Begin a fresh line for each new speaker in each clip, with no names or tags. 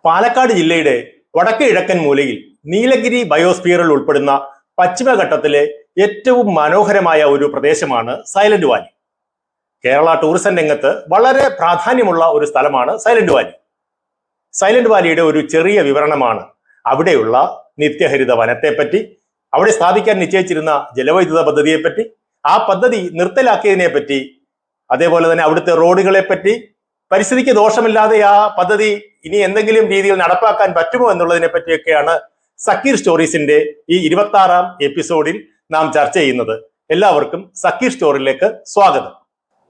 പാലക്കാട് ജില്ലയുടെ വടക്ക് കിഴക്കൻ മൂലയിൽ നീലഗിരി ബയോസ്ഫിയറിൽ ഉൾപ്പെടുന്ന പശ്ചിമഘട്ടത്തിലെ ഏറ്റവും മനോഹരമായ ഒരു പ്രദേശമാണ് സൈലന്റ് വാലി. കേരള ടൂറിസം രംഗത്ത് വളരെ പ്രാധാന്യമുള്ള ഒരു സ്ഥലമാണ് സൈലന്റ് വാലി. സൈലന്റ് വാലിയുടെ ഒരു ചെറിയ വിവരണമാണ് അവിടെയുള്ള നിത്യഹരിത വനത്തെപ്പറ്റി, അവിടെ സ്ഥാപിക്കാൻ നിശ്ചയിച്ചിരുന്ന ജലവൈദ്യുത പദ്ധതിയെപ്പറ്റി, ആ പദ്ധതി നിർത്തലാക്കിയതിനെ പറ്റി, അതേപോലെ തന്നെ അവിടുത്തെ റോഡുകളെ പറ്റി, പരിസ്ഥിതിക്ക് ദോഷമില്ലാതെ ആ പദ്ധതി ഇനി എന്തെങ്കിലും രീതിയിൽ നടപ്പാക്കാൻ പറ്റുമോ എന്നുള്ളതിനെ പറ്റിയൊക്കെയാണ് സക്കീർ സ്റ്റോറീസിന്റെ ഈ 26-ാം എപ്പിസോഡിൽ നാം ചർച്ച ചെയ്യുന്നത്. എല്ലാവർക്കും സക്കീർ സ്റ്റോറിയിലേക്ക് സ്വാഗതം.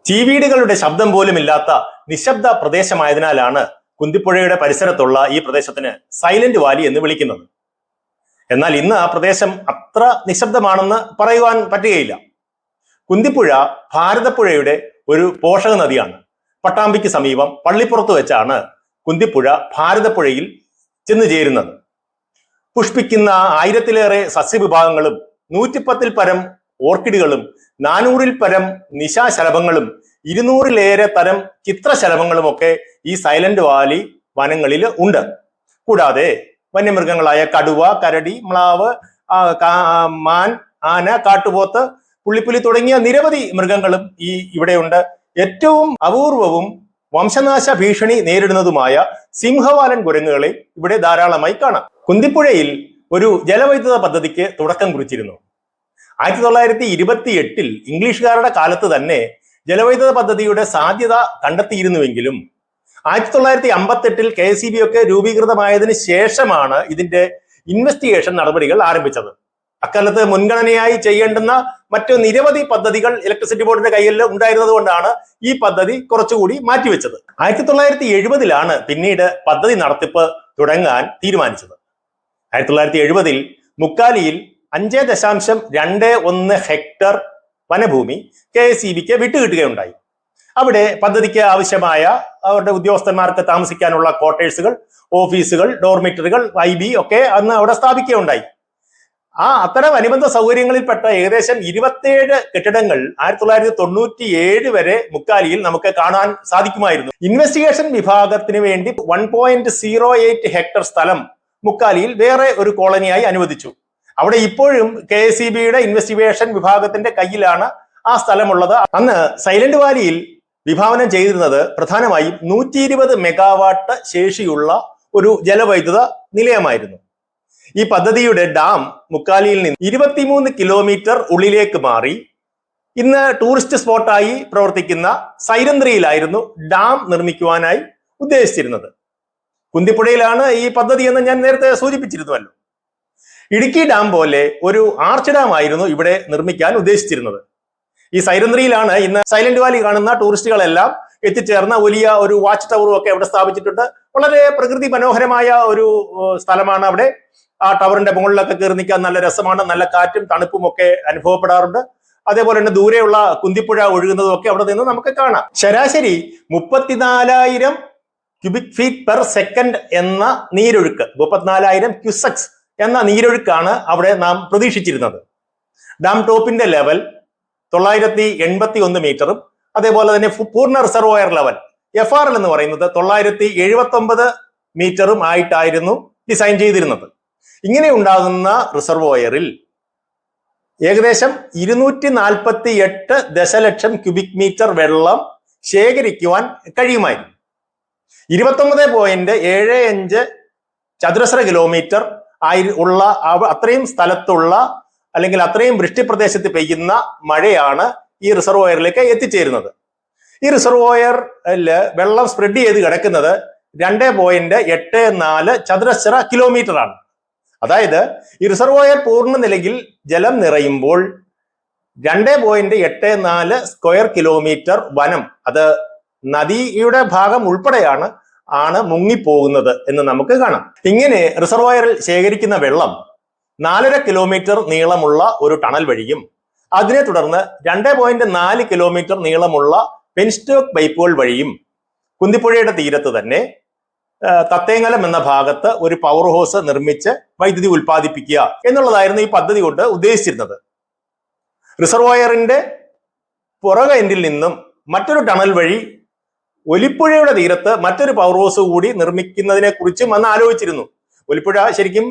ചീവീടുകളുടെ ശബ്ദം പോലും ഇല്ലാത്ത നിശബ്ദ പ്രദേശമായതിനാലാണ് കുന്തിപ്പുഴയുടെ പരിസരത്തുള്ള ഈ പ്രദേശത്തിന് സൈലന്റ് വാലി എന്ന് വിളിക്കുന്നത്. എന്നാൽ ഇന്ന് ആ പ്രദേശം അത്ര നിശബ്ദമാണെന്ന് പറയുവാൻ പറ്റുകയില്ല. കുന്തിപ്പുഴ ഭാരതപ്പുഴയുടെ ഒരു പോഷക നദിയാണ്. പട്ടാമ്പിക്ക് സമീപം പള്ളിപ്പുറത്ത് വെച്ചാണ് കുന്തിപ്പുഴ ഭാരതപ്പുഴയിൽ ചെന്നു ചേരുന്നത്. പുഷ്പിക്കുന്ന 1000-ലേറെ സസ്യവിഭാഗങ്ങളും 110-ൽ പരം ഓർക്കിഡുകളും 400-ൽ പരം നിശാശലഭങ്ങളും 200-ലേറെ തരം ചിത്രശലഭങ്ങളും ഒക്കെ ഈ സൈലന്റ് വാലി വനങ്ങളിൽ ഉണ്ട്. കൂടാതെ വന്യമൃഗങ്ങളായ കടുവ, കരടി, മ്ലാവ്, മാൻ, ആന, കാട്ടുപോത്ത്, പുള്ളിപ്പുലി തുടങ്ങിയ നിരവധി മൃഗങ്ങളും ഇവിടെയുണ്ട്. ഏറ്റവും അപൂർവവും വംശനാശ ഭീഷണി നേരിടുന്നതുമായ സിംഹവാലൻ കുരങ്ങുകളെ ഇവിടെ ധാരാളമായി കാണാം. കുന്തിപ്പുഴയിൽ ഒരു ജലവൈദ്യുത പദ്ധതിക്ക് തുടക്കം കുറിച്ചിരുന്നു. 1928-ൽ ഇംഗ്ലീഷുകാരുടെ കാലത്ത് തന്നെ ജലവൈദ്യുത പദ്ധതിയുടെ സാധ്യത കണ്ടെത്തിയിരുന്നുവെങ്കിലും 1958-ൽ KSEB ഒക്കെ രൂപീകൃതമായതിനു ശേഷമാണ് ഇതിന്റെ ഇൻവെസ്റ്റിഗേഷൻ നടപടികൾ ആരംഭിച്ചത്. അക്കാലത്ത് മുൻഗണനയായി ചെയ്യേണ്ടുന്ന മറ്റു നിരവധി പദ്ധതികൾ ഇലക്ട്രിസിറ്റി ബോർഡിന്റെ കയ്യിൽ ഉണ്ടായിരുന്നത് കൊണ്ടാണ് ഈ പദ്ധതി കുറച്ചുകൂടി മാറ്റിവെച്ചത്. 1970-ലാണ് പിന്നീട് പദ്ധതി നടത്തിപ്പ് തുടങ്ങാൻ തീരുമാനിച്ചത്. 1970-ൽ മുക്കാലിയിൽ 5.21 ഹെക്ടർ വനഭൂമി KSEBക്ക് വിട്ടുകിട്ടുകയുണ്ടായി. അവിടെ പദ്ധതിക്ക് ആവശ്യമായ അവരുടെ ഉദ്യോഗസ്ഥന്മാർക്ക് താമസിക്കാനുള്ള ക്വാർട്ടേഴ്സുകൾ, ഓഫീസുകൾ, ഡോർമിറ്ററികൾ, IB ഒക്കെ അന്ന് അവിടെ സ്ഥാപിക്കുകയുണ്ടായി. അത്തരം അനുബന്ധ സൗകര്യങ്ങളിൽപ്പെട്ട ഏകദേശം 27 കെട്ടിടങ്ങൾ 1997 വരെ മുക്കാലിയിൽ നമുക്ക് കാണാൻ സാധിക്കുമായിരുന്നു. ഇൻവെസ്റ്റിഗേഷൻ വിഭാഗത്തിന് വേണ്ടി 1.08 ഹെക്ടർ സ്ഥലം മുക്കാലിയിൽ വേറെ ഒരു കോളനിയായി അനുവദിച്ചു. അവിടെ ഇപ്പോഴും KSEBയുടെ ഇൻവെസ്റ്റിഗേഷൻ വിഭാഗത്തിന്റെ കയ്യിലാണ് ആ സ്ഥലമുള്ളത്. അന്ന് സൈലന്റ് വാലിയിൽ വിഭാവനം ചെയ്തിരുന്നത് പ്രധാനമായും 120 മെഗാവാട്ട് ശേഷിയുള്ള ഒരു ജലവൈദ്യുത നിലയമായിരുന്നു. ഈ പദ്ധതിയുടെ ഡാം മുക്കാലിയിൽ നിന്ന് 23 കിലോമീറ്റർ ഉള്ളിലേക്ക് മാറി ഇന്ന് ടൂറിസ്റ്റ് സ്പോട്ടായി പ്രവർത്തിക്കുന്ന സൈരന്ത്രിയിലായിരുന്നു ഡാം നിർമ്മിക്കുവാനായി ഉദ്ദേശിച്ചിരുന്നത്. കുന്തിപ്പുഴയിലാണ് ഈ പദ്ധതി എന്ന് ഞാൻ നേരത്തെ സൂചിപ്പിച്ചിരുന്നുവല്ലോ. ഇടുക്കി ഡാം പോലെ ഒരു ആർച്ച് ഡാം ആയിരുന്നു ഇവിടെ നിർമ്മിക്കാൻ ഉദ്ദേശിച്ചിരുന്നത്. ഈ സൈരന്ത്രിയിലാണ് ഇന്ന് സൈലന്റ് വാലി കാണുന്ന ടൂറിസ്റ്റുകളെല്ലാം എത്തിച്ചേർന്ന വലിയ ഒരു വാച്ച് ടവറും ഒക്കെ അവിടെ സ്ഥാപിച്ചിട്ടുണ്ട്. വളരെ പ്രകൃതി മനോഹരമായ ഒരു സ്ഥലമാണ് അവിടെ. ആ ടവറിന്റെ മുകളിലൊക്കെ കയറി നിൽക്കാൻ നല്ല രസമാണ്. നല്ല കാറ്റും തണുപ്പും ഒക്കെ അനുഭവപ്പെടാറുണ്ട്. അതേപോലെ തന്നെ ദൂരെയുള്ള കുന്തിപ്പുഴ ഒഴുകുന്നതും ഒക്കെ അവിടെ നിന്ന് നമുക്ക് കാണാം. ശരാശരി 34,000 ക്യൂബിക് ഫീറ്റ് പെർ സെക്കൻഡ് എന്ന നീരൊഴുക്ക്, 34,000 ക്യുസെക്സ് എന്ന നീരൊഴുക്കാണ് അവിടെ നാം പ്രതീക്ഷിച്ചിരുന്നത്. ഡാം ടോപ്പിന്റെ ലെവൽ 981 മീറ്ററും അതേപോലെ തന്നെ പൂർണ്ണ റിസർവോയർ ലെവൽ FRL എന്ന് പറയുന്നത് 979 മീറ്ററും ആയിട്ടായിരുന്നു ഡിസൈൻ ചെയ്തിരുന്നത്. ഇങ്ങനെ ഉണ്ടാകുന്ന റിസർവോയറിൽ ഏകദേശം 248 ദശലക്ഷം ക്യൂബിക് മീറ്റർ വെള്ളം ശേഖരിക്കുവാൻ കഴിയുമായിരുന്നു. 29.75 ചതുരശ്ര കിലോമീറ്റർ ഉള്ള അത്രയും സ്ഥലത്തുള്ള അല്ലെങ്കിൽ അത്രയും വൃഷ്ടിപ്രദേശത്ത് പെയ്യുന്ന മഴയാണ് ഈ റിസർവോയറിലേക്ക് എത്തിച്ചേരുന്നത്. ഈ റിസർവോയറില് വെള്ളം സ്പ്രെഡ് ചെയ്ത് കിടക്കുന്നത് 2.84 ചതുരശ്ര കിലോമീറ്റർ ആണ്. അതായത് ഈ റിസർവോയർ പൂർണ്ണ നിലയിൽ ജലം നിറയുമ്പോൾ 2.84 സ്ക്വയർ കിലോമീറ്റർ വനം, അത് നദിയുടെ ഭാഗം ഉൾപ്പെടെയാണ് മുങ്ങിപ്പോകുന്നത് എന്ന് നമുക്ക് കാണാം. ഇങ്ങനെ റിസർവോയറിൽ ശേഖരിക്കുന്ന വെള്ളം 4.5 കിലോമീറ്റർ നീളമുള്ള ഒരു ടണൽ വഴിയും അതിനെ തുടർന്ന് 2.4 കിലോമീറ്റർ നീളമുള്ള പെൻസ്റ്റോക്ക് പൈപ്പുകൾ വഴിയും കുന്തിപ്പുഴയുടെ തീരത്ത് തന്നെ തത്തേങ്ങലം എന്ന ഭാഗത്ത് ഒരു പവർ ഹൗസ് നിർമ്മിച്ച് വൈദ്യുതി ഉൽപ്പാദിപ്പിക്കുക എന്നുള്ളതായിരുന്നു ഈ പദ്ധതി കൊണ്ട് ഉദ്ദേശിച്ചിരുന്നത്. റിസർവോയറിന്റെ പുറകെ എൻഡിൽ നിന്നും മറ്റൊരു ടണൽ വഴി ഒലിപ്പുഴയുടെ തീരത്ത് മറ്റൊരു പവർ ഹൗസ് കൂടി നിർമ്മിക്കുന്നതിനെ കുറിച്ചും അന്ന് ആലോചിച്ചിരുന്നു. ഒലിപ്പുഴ ശരിക്കും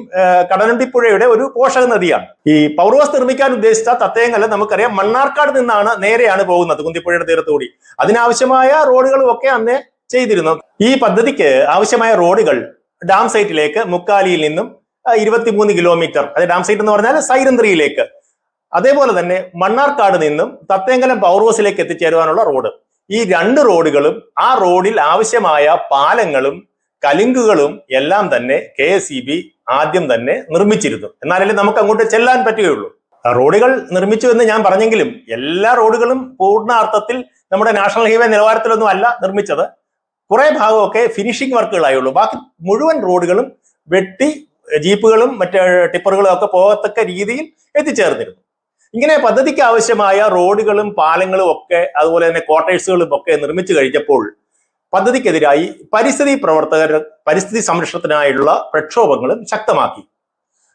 കടലുണ്ടിപ്പുഴയുടെ ഒരു പോഷക നദിയാണ്. ഈ പവർ ഹൗസ് നിർമ്മിക്കാൻ ഉദ്ദേശിച്ച തത്തയങ്കലം നമുക്കറിയാം മണ്ണാർക്കാട് നിന്നാണ് നേരെയാണ് പോകുന്നത് കുന്തിപ്പുഴയുടെ തീരത്തുകൂടി. അതിനാവശ്യമായ റോഡുകളും ഒക്കെ അന്നേ ചെയ്തിരുന്നു. ഈ പദ്ധതിക്ക് ആവശ്യമായ റോഡുകൾ ഡാം സൈറ്റിലേക്ക് മുക്കാലിയിൽ നിന്നും 23 കിലോമീറ്റർ, അത് ഡാം സൈറ്റ് എന്ന് പറഞ്ഞാൽ സൈരന്ത്രിയിലേക്ക്, അതേപോലെ തന്നെ മണ്ണാർക്കാട് നിന്നും തത്തേങ്കലം പവർ ഹൗസിലേക്ക് എത്തിച്ചേരുവാനുള്ള റോഡ്. ഈ 2 റോഡുകളും ആ റോഡിൽ ആവശ്യമായ പാലങ്ങളും കലുങ്കുകളും എല്ലാം തന്നെ KSEB ആദ്യം തന്നെ നിർമ്മിച്ചിരുന്നു. എന്നാലല്ലേ നമുക്ക് അങ്ങോട്ട് ചെല്ലാൻ പറ്റുകയുള്ളൂ. റോഡുകൾ നിർമ്മിച്ചു എന്ന് ഞാൻ പറഞ്ഞെങ്കിലും എല്ലാ റോഡുകളും പൂർണ്ണ അർത്ഥത്തിൽ നമ്മുടെ നാഷണൽ ഹൈവേ നിലവാരത്തിലൊന്നും അല്ല നിർമ്മിച്ചത്. കുറെ ഭാഗമൊക്കെ ഫിനിഷിംഗ് വർക്കുകളായുള്ളൂ. ബാക്കി മുഴുവൻ റോഡുകളും വെട്ടി ജീപ്പുകളും മറ്റ് ടിപ്പറുകളും ഒക്കെ പോകത്തക്ക രീതിയിൽ എത്തിച്ചേർന്നിരുന്നു. ഇങ്ങനെ പദ്ധതിക്ക് ആവശ്യമായ റോഡുകളും പാലങ്ങളും ഒക്കെ അതുപോലെ തന്നെ ക്വാർട്ടേഴ്സുകളും ഒക്കെ നിർമ്മിച്ചു കഴിഞ്ഞപ്പോൾ പദ്ധതിക്കെതിരായി പരിസ്ഥിതി പ്രവർത്തകർ പരിസ്ഥിതി സംരക്ഷണത്തിനായുള്ള പ്രക്ഷോഭങ്ങളും ശക്തമാക്കി.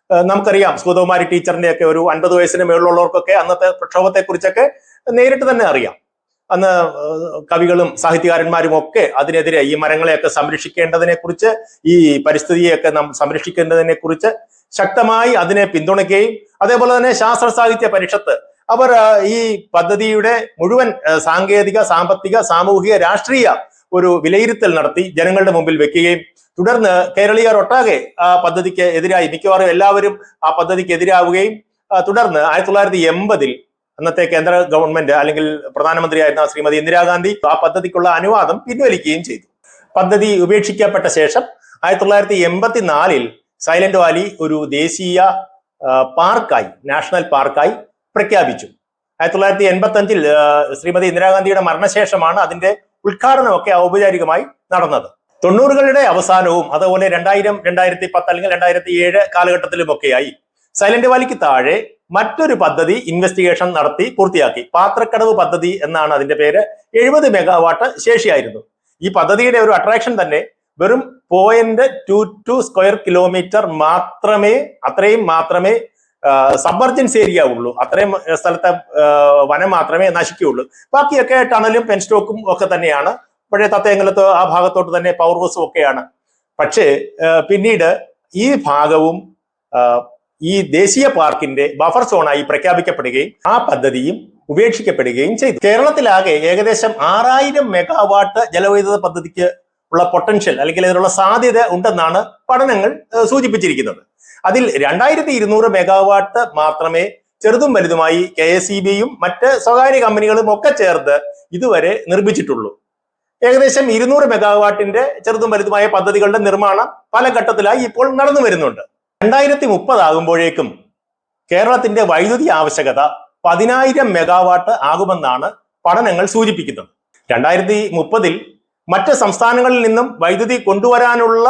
നമുക്കറിയാം സുഗതകുമാരി ടീച്ചറിന്റെ ഒക്കെ ഒരു 50 വയസ്സിന് മേളിലുള്ളവർക്കൊക്കെ അന്നത്തെ പ്രക്ഷോഭത്തെ കുറിച്ചൊക്കെ നേരിട്ട് തന്നെ അറിയാം. അന്ന് കവികളും സാഹിത്യകാരന്മാരും ഒക്കെ അതിനെതിരെ ഈ മരങ്ങളെയൊക്കെ സംരക്ഷിക്കേണ്ടതിനെ കുറിച്ച്, ഈ പരിസ്ഥിതിയെയൊക്കെ നാം സംരക്ഷിക്കേണ്ടതിനെ കുറിച്ച് ശക്തമായി അതിനെ പിന്തുണയ്ക്കുകയും അതേപോലെ തന്നെ ശാസ്ത്ര സാഹിത്യ പരിഷത്ത് അവർ ഈ പദ്ധതിയുടെ മുഴുവൻ സാങ്കേതിക, സാമ്പത്തിക, സാമൂഹിക, രാഷ്ട്രീയ ഒരു വിലയിരുത്തൽ നടത്തി ജനങ്ങളുടെ മുമ്പിൽ വെക്കുകയും തുടർന്ന് കേരളീയർ ഒട്ടാകെ ആ പദ്ധതിക്ക് എതിരായി മിക്കവാറും എല്ലാവരും ആ പദ്ധതിക്ക് എതിരാവുകയും തുടർന്ന് 1980 അന്നത്തെ കേന്ദ്ര ഗവൺമെന്റ് അല്ലെങ്കിൽ പ്രധാനമന്ത്രിയായിരുന്ന ശ്രീമതി ഇന്ദിരാഗാന്ധി ആ പദ്ധതിക്കുള്ള അനുവാദം പിൻവലിക്കുകയും ചെയ്തു. പദ്ധതി ഉപേക്ഷിക്കപ്പെട്ട ശേഷം 1984 സൈലന്റ് വാലി ഒരു ദേശീയ പാർക്കായി, നാഷണൽ പാർക്കായി പ്രഖ്യാപിച്ചു. 1985 ശ്രീമതി ഇന്ദിരാഗാന്ധിയുടെ മരണശേഷമാണ് അതിന്റെ ഉദ്ഘാടനമൊക്കെ ഔപചാരികമായി നടന്നത്. 90കളുടെ അവസാനവും അതുപോലെ 2000, 2010 അല്ലെങ്കിൽ 2007 കാലഘട്ടത്തിലുമൊക്കെയായി സൈലന്റ് വാലിക്ക് താഴെ മറ്റൊരു പദ്ധതി ഇൻവെസ്റ്റിഗേഷൻ നടത്തി പൂർത്തിയാക്കി. പാത്രക്കടവ് പദ്ധതി എന്നാണ് അതിന്റെ പേര്. 70 മെഗാവാട്ട് ശേഷിയായിരുന്നു. ഈ പദ്ധതിയുടെ ഒരു അട്രാക്ഷൻ തന്നെ വെറും 0.22 സ്ക്വയർ കിലോമീറ്റർ മാത്രമേ, അത്രയും മാത്രമേ സബ്മർജൻസ് ഏരിയ ഉള്ളൂ. അത്രയും സ്ഥലത്തെ വനം മാത്രമേ നശിക്കുകയുള്ളൂ. ബാക്കിയൊക്കെ ടണലും പെൻസ്റ്റോക്കും ഒക്കെ തന്നെയാണ്. പഴയ തത്തയങ്കലത്ത് ആ ഭാഗത്തോട്ട് തന്നെ പവർ ഹൗസും ഒക്കെയാണ്. പക്ഷേ പിന്നീട് ഈ ഭാഗവും ഈ ദേശീയ പാർക്കിന്റെ ബഫർ സോണായി പ്രഖ്യാപിക്കപ്പെടുകയും ആ പദ്ധതിയും ഉപേക്ഷിക്കപ്പെടുകയും ചെയ്തു. കേരളത്തിലാകെ ഏകദേശം 6000 മെഗാവാട്ട് ജലവൈദ്യുത പദ്ധതിക്ക് ഉള്ള പൊട്ടൻഷ്യൽ അല്ലെങ്കിൽ ഇതിനുള്ള സാധ്യത ഉണ്ടെന്നാണ് പഠനങ്ങൾ സൂചിപ്പിച്ചിരിക്കുന്നത്. അതിൽ 2200 മെഗാവാട്ട് മാത്രമേ ചെറുതും വലുതുമായി KSEBയും മറ്റ് സ്വകാര്യ കമ്പനികളും ഒക്കെ ചേർത്ത് ഇതുവരെ നിർമ്മിച്ചിട്ടുള്ളൂ. ഏകദേശം 200 മെഗാവാട്ടിന്റെ ചെറുതും വലുതുമായ പദ്ധതികളുടെ നിർമ്മാണം പല ഘട്ടത്തിലായി ഇപ്പോൾ നടന്നു വരുന്നുണ്ട്. 2030 ആകുമ്പോഴേക്കും കേരളത്തിന്റെ വൈദ്യുതി ആവശ്യകത 10,000 മെഗാവാട്ട് ആകുമെന്നാണ് പഠനങ്ങൾ സൂചിപ്പിക്കുന്നത്. 2030 മറ്റ് സംസ്ഥാനങ്ങളിൽ നിന്നും വൈദ്യുതി കൊണ്ടുവരാനുള്ള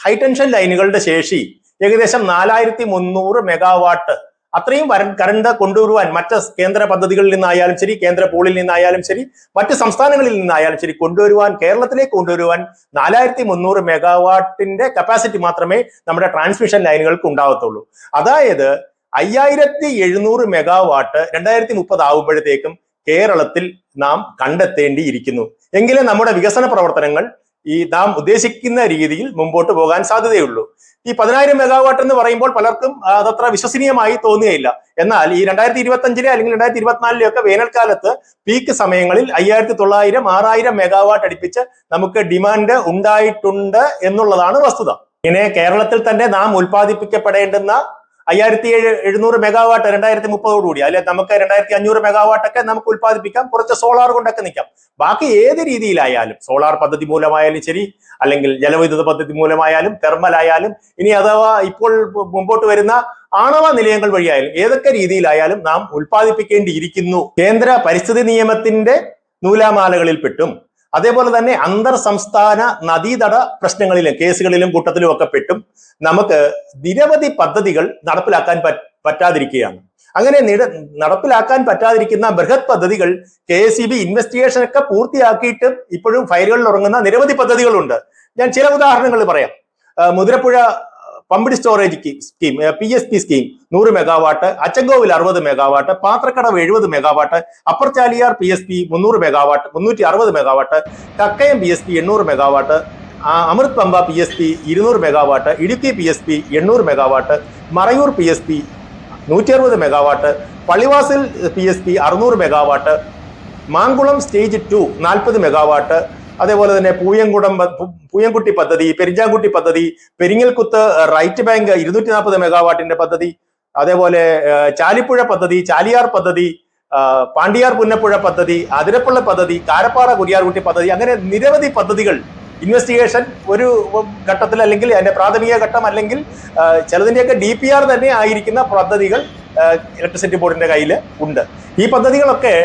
ഹൈടെൻഷൻ ലൈനുകളുടെ ശേഷി ഏകദേശം 4300 മെഗാവാട്ട്. അത്രയും കറണ്ട് കൊണ്ടുവരുവാൻ മറ്റ് കേന്ദ്ര പദ്ധതികളിൽ നിന്നായാലും ശരി, കേന്ദ്ര പൂളിൽ നിന്നായാലും ശരി, മറ്റ് സംസ്ഥാനങ്ങളിൽ നിന്നായാലും ശരി കേരളത്തിലേക്ക് കൊണ്ടുവരുവാൻ 4300 മെഗാവാട്ടിന്റെ കപ്പാസിറ്റി മാത്രമേ നമ്മുടെ ട്രാൻസ്മിഷൻ ലൈനുകൾക്ക് ഉണ്ടാവത്തുള്ളൂ. അതായത് 5700 മെഗാവാട്ട് 2030 ആകുമ്പോഴത്തേക്കും കേരളത്തിൽ നാം കണ്ടെത്തേണ്ടിയിരിക്കുന്നു. എങ്കിലും നമ്മുടെ വികസന പ്രവർത്തനങ്ങൾ ഈ നാം ഉദ്ദേശിക്കുന്ന രീതിയിൽ മുമ്പോട്ട് പോകാൻ സാധ്യതയുള്ളൂ. ഈ 10,000 മെഗാവാട്ട് എന്ന് പറയുമ്പോൾ പലർക്കും അതത്ര വിശ്വസനീയമായി തോന്നുകയില്ല. എന്നാൽ ഈ 2025 അല്ലെങ്കിൽ 2024 ഒക്കെ വേനൽക്കാലത്ത് പീക്ക് സമയങ്ങളിൽ 5900, 6000 മെഗാവാട്ട് അടുപ്പിച്ച് നമുക്ക് ഡിമാൻഡ് ഉണ്ടായിട്ടുണ്ട് എന്നുള്ളതാണ് വസ്തുത. ഇങ്ങനെ കേരളത്തിൽ തന്നെ നാം ഉൽപ്പാദിപ്പിക്കപ്പെടേണ്ടുന്ന 5700 മെഗാവാട്ട് 2030 കൂടി, അല്ലെ നമുക്ക് 2500 മെഗാവാട്ടൊക്കെ നമുക്ക് ഉൽപ്പാദിപ്പിക്കാം. കുറച്ച് സോളാർ കൊണ്ടൊക്കെ നിൽക്കാം. ബാക്കി ഏത് രീതിയിലായാലും, സോളാർ പദ്ധതി മൂലമായാലും ശരി, അല്ലെങ്കിൽ ജലവൈദ്യുത പദ്ധതി മൂലമായാലും, തെർമൽ ആയാലും, ഇനി അഥവാ ഇപ്പോൾ മുമ്പോട്ട് വരുന്ന ആണവ നിലയങ്ങൾ വഴിയായാലും, ഏതൊക്കെ രീതിയിലായാലും നാം ഉൽപ്പാദിപ്പിക്കേണ്ടിയിരിക്കുന്നു. കേന്ദ്ര പരിസ്ഥിതി നിയമത്തിന്റെ നൂലാമാലകളിൽപ്പെട്ടും അതേപോലെ തന്നെ അന്തർ സംസ്ഥാന നദീതട പ്രശ്നങ്ങളിലും കേസുകളിലും കൂട്ടത്തിലും ഒക്കെ പെട്ടും നമുക്ക് നിരവധി പദ്ധതികൾ നടപ്പിലാക്കാൻ പറ്റാതിരിക്കുകയാണ്. അങ്ങനെ നടപ്പിലാക്കാൻ പറ്റാതിരിക്കുന്ന ബൃഹത് പദ്ധതികൾ KSEB ഇൻവെസ്റ്റിഗേഷൻ ഒക്കെ പൂർത്തിയാക്കിയിട്ട് ഇപ്പോഴും ഫയലുകളിൽ ഉറങ്ങുന്ന നിരവധി പദ്ധതികളുണ്ട്. ഞാൻ ചില ഉദാഹരണങ്ങൾ പറയാം. Muthirappuzha pumped storage scheme PSP scheme 100 megawatt, Achankovil 60 megawatt, Pathrakkadavu 70 megawatt, upper Chaliyar PSP 300 megawatt 360 megawatt, Kakkayam PSP 800 megawatt, Amrit Pamba PSP 200 megawatt, Idukki PSP 800 megawatt, Marayoor PSP 160 megawatt, Pallivasal PSP 600 megawatt, Mankulam stage 2 40 megawatt, അതേപോലെ തന്നെ പൂയംകുട്ടി പദ്ധതി, പെരിഞ്ചാംകുട്ടി പദ്ധതി, പെരിങ്ങൽകുത്ത് റൈറ്റ് ബാങ്ക് 240 മെഗാവാട്ടിന്റെ പദ്ധതി, അതേപോലെ ചാലിപ്പുഴ പദ്ധതി, ചാലിയാർ പദ്ധതി, പാണ്ടിയാർ പുന്നപ്പുഴ പദ്ധതി, അതിരപ്പള്ള പദ്ധതി, കാരപ്പാറ കുരിയാർകുട്ടി പദ്ധതി, അങ്ങനെ നിരവധി പദ്ധതികൾ ഇൻവെസ്റ്റിഗേഷൻ ഒരു ഘട്ടത്തിൽ അല്ലെങ്കിൽ അതിന്റെ പ്രാഥമിക ഘട്ടം അല്ലെങ്കിൽ ചിലതിന്റെയൊക്കെ DPR തന്നെ ആയിരിക്കുന്ന പദ്ധതികൾ ഇലക്ട്രിസിറ്റി ബോർഡിന്റെ കയ്യിൽ ഉണ്ട്. ഈ പദ്ധതികളൊക്കെ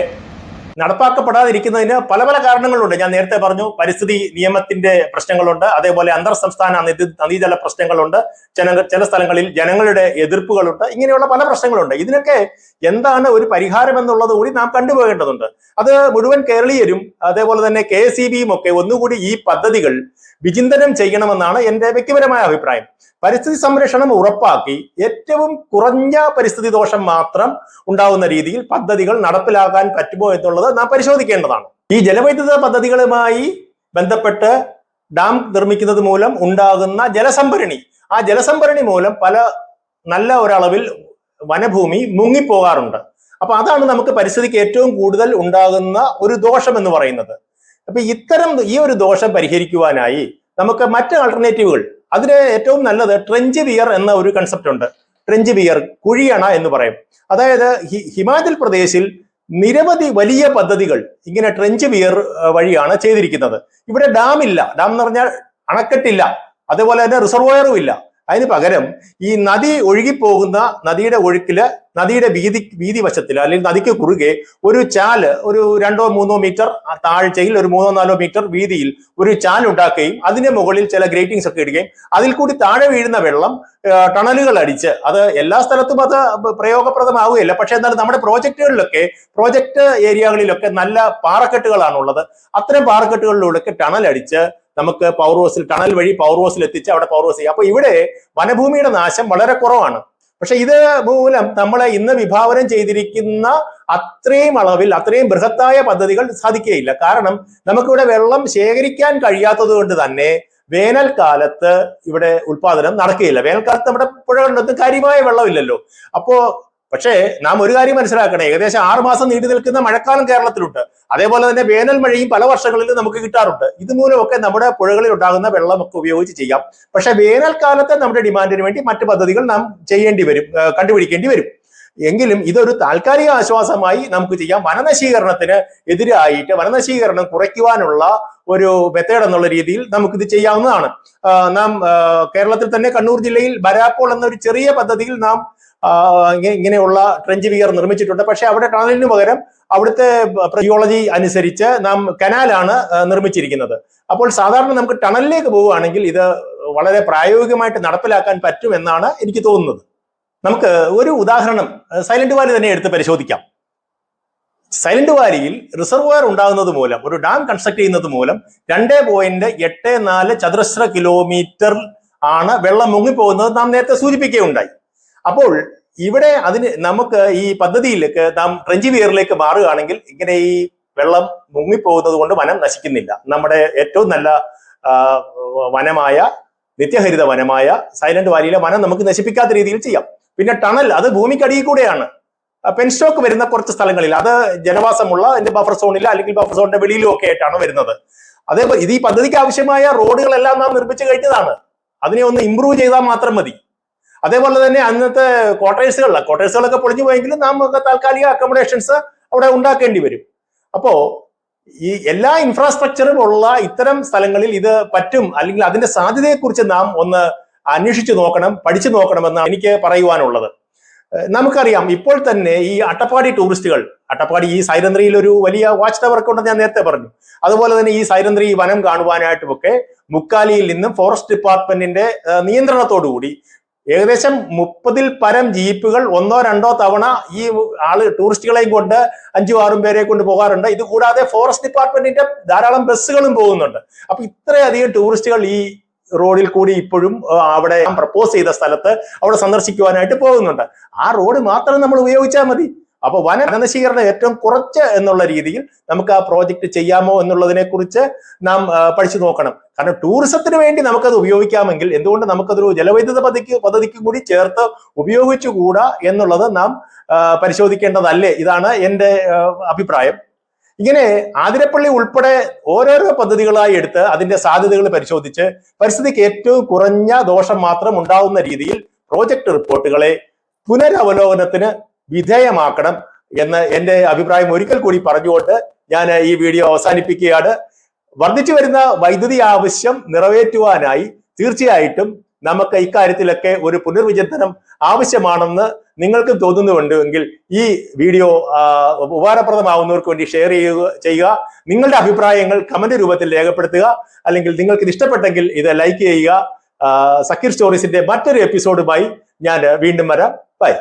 നടപ്പാക്കപ്പെടാതിരിക്കുന്നതിന് പല പല കാരണങ്ങളുണ്ട്. ഞാൻ നേരത്തെ പറഞ്ഞു, പരിസ്ഥിതി നിയമത്തിന്റെ പ്രശ്നങ്ങളുണ്ട്, അതേപോലെ അന്തർ സംസ്ഥാന നദീജല പ്രശ്നങ്ങളുണ്ട്, ചില സ്ഥലങ്ങളിൽ ജനങ്ങളുടെ എതിർപ്പുകളുണ്ട്, ഇങ്ങനെയുള്ള പല പ്രശ്നങ്ങളുണ്ട്. ഇതിനൊക്കെ എന്താണ് ഒരു പരിഹാരം എന്നുള്ളത് കൂടി നാം കണ്ടുപോകേണ്ടതുണ്ട്. അത് മുഴുവൻ കേരളീയരും അതേപോലെ തന്നെ KSEBയും ഒക്കെ ഒന്നുകൂടി ഈ പദ്ധതികൾ വിചിന്തനം ചെയ്യണമെന്നാണ് എന്റെ വ്യക്തിപരമായ അഭിപ്രായം. പരിസ്ഥിതി സംരക്ഷണം ഉറപ്പാക്കി ഏറ്റവും കുറഞ്ഞ പരിസ്ഥിതി ദോഷം മാത്രം ഉണ്ടാവുന്ന രീതിയിൽ പദ്ധതികൾ നടപ്പിലാക്കാൻ പറ്റുമോ എന്നുള്ളത് നാം പരിശോധിക്കേണ്ടതാണ്. ഈ ജലവൈദ്യുത പദ്ധതികളുമായി ബന്ധപ്പെട്ട് ഡാം നിർമ്മിക്കുന്നത് മൂലം ഉണ്ടാകുന്ന ജലസംഭരണി, ആ ജലസംഭരണി മൂലം നല്ല ഒരളവിൽ വനഭൂമി മുങ്ങിപ്പോകാറുണ്ട്. അപ്പൊ അതാണ് നമുക്ക് പരിസ്ഥിതിക്ക് ഏറ്റവും കൂടുതൽ ഉണ്ടാകുന്ന ഒരു ദോഷം എന്ന് പറയുന്നത്. അപ്പൊ ഈ ഒരു ദോഷം പരിഹരിക്കുവാനായി നമുക്ക് മറ്റ് ആൾട്ടർനേറ്റീവുകൾ, അതിന് ഏറ്റവും നല്ലത് ട്രെഞ്ച് വിയർ എന്ന ഒരു കൺസെപ്റ്റ് ഉണ്ട്. ട്രെഞ്ച് വിയർ, കുഴിയണ എന്ന് പറയും. അതായത് ഹിമാചൽ പ്രദേശിൽ നിരവധി വലിയ പദ്ധതികൾ ഇങ്ങനെ ട്രെഞ്ച് വിയർ വഴിയാണ് ചെയ്തിരിക്കുന്നത്. ഇവിടെ ഡാം ഇല്ല, ഡാം എന്ന് പറഞ്ഞാൽ അണക്കെട്ടില്ല, അതേപോലെ തന്നെ റിസർവോയറും ഇല്ല. അതിന് പകരം ഈ നദി ഒഴുകിപ്പോകുന്ന നദിയുടെ ഒഴുക്കില്, നദിയുടെ വീതി വശത്തിൽ അല്ലെങ്കിൽ നദിക്ക് കുറുകെ ഒരു ചാല്, ഒരു 2-3 മീറ്റർ താഴ്ചയിൽ, ഒരു 3-4 മീറ്റർ വീതിയിൽ ഒരു ചാൽ ഉണ്ടാക്കുകയും അതിന്റെ മുകളിൽ ചില ഗ്രേറ്റിംഗ്സ് ഒക്കെ ഇടുകയും അതിൽ കൂടി താഴെ വീഴുന്ന വെള്ളം ടണലുകൾ അടിച്ച്, അത് എല്ലാ സ്ഥലത്തും അത് പ്രയോഗപ്രദമാവുകയില്ല, പക്ഷെ എന്നാലും നമ്മുടെ പ്രോജക്ട് ഏരിയകളിലൊക്കെ നല്ല പാറക്കെട്ടുകളാണുള്ളത്. അത്തരം പാറക്കെട്ടുകളിലൂടെ ടണൽ അടിച്ച് നമുക്ക് പവർ ഹൗസിൽ, ടണൽ വഴി പവർ ഹൗസിൽ എത്തിച്ച് അവിടെ പവർ ഹൗസ് ചെയ്യാം. അപ്പൊ ഇവിടെ വനഭൂമിയുടെ നാശം വളരെ കുറവാണ്. പക്ഷെ ഇത് മൂലം നമ്മളെ ഇന്ന് വിഭാവനം ചെയ്തിരിക്കുന്ന അത്രയും അളവിൽ, അത്രയും ബൃഹത്തായ പദ്ധതികൾ സാധിക്കുകയില്ല. കാരണം നമുക്കിവിടെ വെള്ളം ശേഖരിക്കാൻ കഴിയാത്തത് കൊണ്ട് തന്നെ വേനൽക്കാലത്ത് ഇവിടെ ഉൽപാദനം നടക്കുകയില്ല. വേനൽക്കാലത്ത് നമ്മുടെ പുഴകളിലൊന്നും കാര്യമായ വെള്ളമില്ലല്ലോ. പക്ഷേ നാം ഒരു കാര്യം മനസ്സിലാക്കണേ, ഏകദേശം 6 മാസം നീണ്ടു നിൽക്കുന്ന മഴക്കാലം കേരളത്തിലുണ്ട്. അതേപോലെ തന്നെ വേനൽ മഴയും പല വർഷങ്ങളിലും നമുക്ക് കിട്ടാറുണ്ട്. ഇതുമൂലമൊക്കെ നമ്മുടെ പുഴകളിൽ ഉണ്ടാകുന്ന വെള്ളമൊക്കെ ഉപയോഗിച്ച് ചെയ്യാം. പക്ഷെ വേനൽക്കാലത്തെ നമ്മുടെ ഡിമാൻഡിന് വേണ്ടി മറ്റു പദ്ധതികൾ നാം കണ്ടുപിടിക്കേണ്ടി വരും. എങ്കിലും ഇതൊരു താൽക്കാലിക ആശ്വാസമായി നമുക്ക് ചെയ്യാം. വനനശീകരണത്തിന് എതിരായിട്ട് വനനശീകരണം കുറയ്ക്കുവാനുള്ള ഒരു മെത്തേഡ് എന്നുള്ള രീതിയിൽ നമുക്കിത് ചെയ്യാവുന്നതാണ്. നാം കേരളത്തിൽ തന്നെ കണ്ണൂർ ജില്ലയിൽ ബരാപ്പോൾ എന്നൊരു ചെറിയ പദ്ധതിയിൽ നാം ഇങ്ങനെയുള്ള ട്രെഞ്ച് വിയർ നിർമ്മിച്ചിട്ടുണ്ട്. പക്ഷെ അവിടെ ടണലിന് പകരം അവിടുത്തെ ജിയോളജി അനുസരിച്ച് നാം കനാലാണ് നിർമ്മിച്ചിരിക്കുന്നത്. അപ്പോൾ സാധാരണ നമുക്ക് ടണലിലേക്ക് പോവുകയാണെങ്കിൽ ഇത് വളരെ പ്രായോഗികമായിട്ട് നടപ്പിലാക്കാൻ പറ്റുമെന്നാണ് എനിക്ക് തോന്നുന്നത്. നമുക്ക് ഒരു ഉദാഹരണം സൈലന്റ് വാലി തന്നെ എടുത്ത് പരിശോധിക്കാം. സൈലന്റ് വാലിയിൽ റിസർവോയർ ഉണ്ടാകുന്നത് മൂലം, ഒരു ഡാം കൺസ്ട്രക്ട് ചെയ്യുന്നത് മൂലം 2.84 ചതുരശ്ര കിലോമീറ്റർ ആണ് വെള്ളം മുങ്ങിപ്പോകുന്നത് നാം നേരത്തെ സൂചിപ്പിക്കുകയുണ്ടായി. അപ്പോൾ ഇവിടെ നമുക്ക് ഈ പദ്ധതിയിലേക്ക് നാം ട്രെഞ്ച് വിയറിലേക്ക് മാറുകയാണെങ്കിൽ ഇങ്ങനെ ഈ വെള്ളം മുങ്ങിപ്പോകുന്നത് കൊണ്ട് വനം നശിക്കുന്നില്ല. നമ്മുടെ ഏറ്റവും നല്ല വനമായ, നിത്യഹരിത വനമായ സൈലന്റ് വാലിയിലെ വനം നമുക്ക് നശിപ്പിക്കാത്ത രീതിയിൽ ചെയ്യാം. പിന്നെ ടണൽ, അത് ഭൂമിക്കടിയിൽ കൂടെയാണ്. പെൻസ്റ്റോക്ക് വരുന്ന കുറച്ച് സ്ഥലങ്ങളിൽ, അത് ജനവാസമുള്ള ബഫർ സോണിലോ അല്ലെങ്കിൽ ബഫർ സോണിന്റെ വെളിയിലും ഒക്കെ ആയിട്ടാണ് വരുന്നത്. അതേപോലെ ഈ പദ്ധതിക്ക് ആവശ്യമായ റോഡുകളെല്ലാം നാം നിർമ്മിച്ചു കഴിഞ്ഞതാണ്. അതിനെ ഒന്ന് ഇമ്പ്രൂവ് ചെയ്താൽ മാത്രം മതി. അതേപോലെ തന്നെ അന്നത്തെ ക്വാർട്ടേഴ്സുകളൊക്കെ പൊളിഞ്ഞു പോയെങ്കിലും നമുക്ക് താൽക്കാലിക അക്കോമഡേഷൻസ് അവിടെ ഉണ്ടാക്കേണ്ടി വരും. അപ്പോ ഈ എല്ലാ ഇൻഫ്രാസ്ട്രക്ചറും ഉള്ള ഇത്തരം സ്ഥലങ്ങളിൽ ഇത് പറ്റും, അല്ലെങ്കിൽ അതിന്റെ സാധ്യതയെക്കുറിച്ച് നാം ഒന്ന് അന്വേഷിച്ചു നോക്കണം, പഠിച്ചു നോക്കണമെന്നാണ് എനിക്ക് പറയുവാനുള്ളത്. നമുക്കറിയാം, ഇപ്പോൾ തന്നെ ഈ അട്ടപ്പാടി ടൂറിസ്റ്റുകൾ, അട്ടപ്പാടി ഈ സൈരന്ത്രിയിൽ ഒരു വലിയ വാച്ച് ടവർ ഒക്കെ ഉണ്ടെന്ന് ഞാൻ നേരത്തെ പറഞ്ഞു. അതുപോലെ തന്നെ ഈ സൈരന്ത്രി വനം കാണുവാനായിട്ടുമൊക്കെ മുക്കാലിയിൽ നിന്നും ഫോറസ്റ്റ് ഡിപ്പാർട്ട്മെന്റിന്റെ നിയന്ത്രണത്തോടുകൂടി ഏകദേശം 30-ൽ പരം ജീപ്പുകൾ 1-2 തവണ ഈ ടൂറിസ്റ്റുകളെയും കൊണ്ട് 5-6 പേരെ കൊണ്ട് പോകാറുണ്ട്. ഇത് കൂടാതെ ഫോറസ്റ്റ് ഡിപ്പാർട്ട്മെന്റിന്റെ ധാരാളം ബസ്സുകളും പോകുന്നുണ്ട്. അപ്പൊ ഇത്രയധികം ടൂറിസ്റ്റുകൾ ഈ റോഡിൽ കൂടി ഇപ്പോഴും അവിടെ പ്രപ്പോസ് ചെയ്ത സ്ഥലത്ത് അവിടെ സന്ദർശിക്കുവാനായിട്ട് പോകുന്നുണ്ട്. ആ റോഡ് മാത്രം നമ്മൾ ഉപയോഗിച്ചാൽ മതി. അപ്പൊ വനനശീകരണം ഏറ്റവും കുറച്ച് എന്നുള്ള രീതിയിൽ നമുക്ക് ആ പ്രോജക്റ്റ് ചെയ്യാമോ എന്നുള്ളതിനെ കുറിച്ച് നാം പഠിച്ചു നോക്കണം. കാരണം ടൂറിസത്തിന് വേണ്ടി നമുക്കത് ഉപയോഗിക്കാമെങ്കിൽ എന്തുകൊണ്ട് നമുക്കതൊരു ജലവൈദ്യുത പദ്ധതിക്ക് കൂടി ചേർത്ത് ഉപയോഗിച്ചുകൂടാ എന്നുള്ളത് നാം പരിശോധിക്കേണ്ടതല്ലേ? ഇതാണ് എൻ്റെ അഭിപ്രായം. ഇങ്ങനെ ആതിരപ്പള്ളി ഉൾപ്പെടെ ഓരോരോ പദ്ധതികളായി എടുത്ത് അതിന്റെ സാധ്യതകൾ പരിശോധിച്ച് പരിസ്ഥിതിക്ക് ഏറ്റവും കുറഞ്ഞ ദോഷം മാത്രം ഉണ്ടാവുന്ന രീതിയിൽ പ്രോജക്ട് റിപ്പോർട്ടുകളെ പുനരവലോകനത്തിന് വിധേയമാക്കണം എന്ന് എൻ്റെ അഭിപ്രായം ഒരിക്കൽ കൂടി പറഞ്ഞുകൊണ്ട് ഞാൻ ഈ വീഡിയോ അവസാനിപ്പിക്കുകയാണ്. വർദ്ധിച്ചു വരുന്ന വൈദ്യുതി ആവശ്യം നിറവേറ്റുവാനായി തീർച്ചയായിട്ടും നമുക്ക് ഇക്കാര്യത്തിലൊക്കെ ഒരു പുനർവിചിന്തനം ആവശ്യമാണെന്ന് നിങ്ങൾക്ക് തോന്നുന്നുണ്ടെങ്കിൽ ഈ വീഡിയോ ഉപകാരപ്രദമാവുന്നവർക്ക് വേണ്ടി ഷെയർ ചെയ്യുക. നിങ്ങളുടെ അഭിപ്രായങ്ങൾ കമന്റ് രൂപത്തിൽ രേഖപ്പെടുത്തുക. അല്ലെങ്കിൽ നിങ്ങൾക്ക് ഇത് ഇഷ്ടപ്പെട്ടെങ്കിൽ ഇത് ലൈക്ക് ചെയ്യുക. സക്കീർ സ്റ്റോറീസിന്റെ മറ്റൊരു എപ്പിസോഡുമായി ഞാൻ വീണ്ടും വരാം. ബൈ.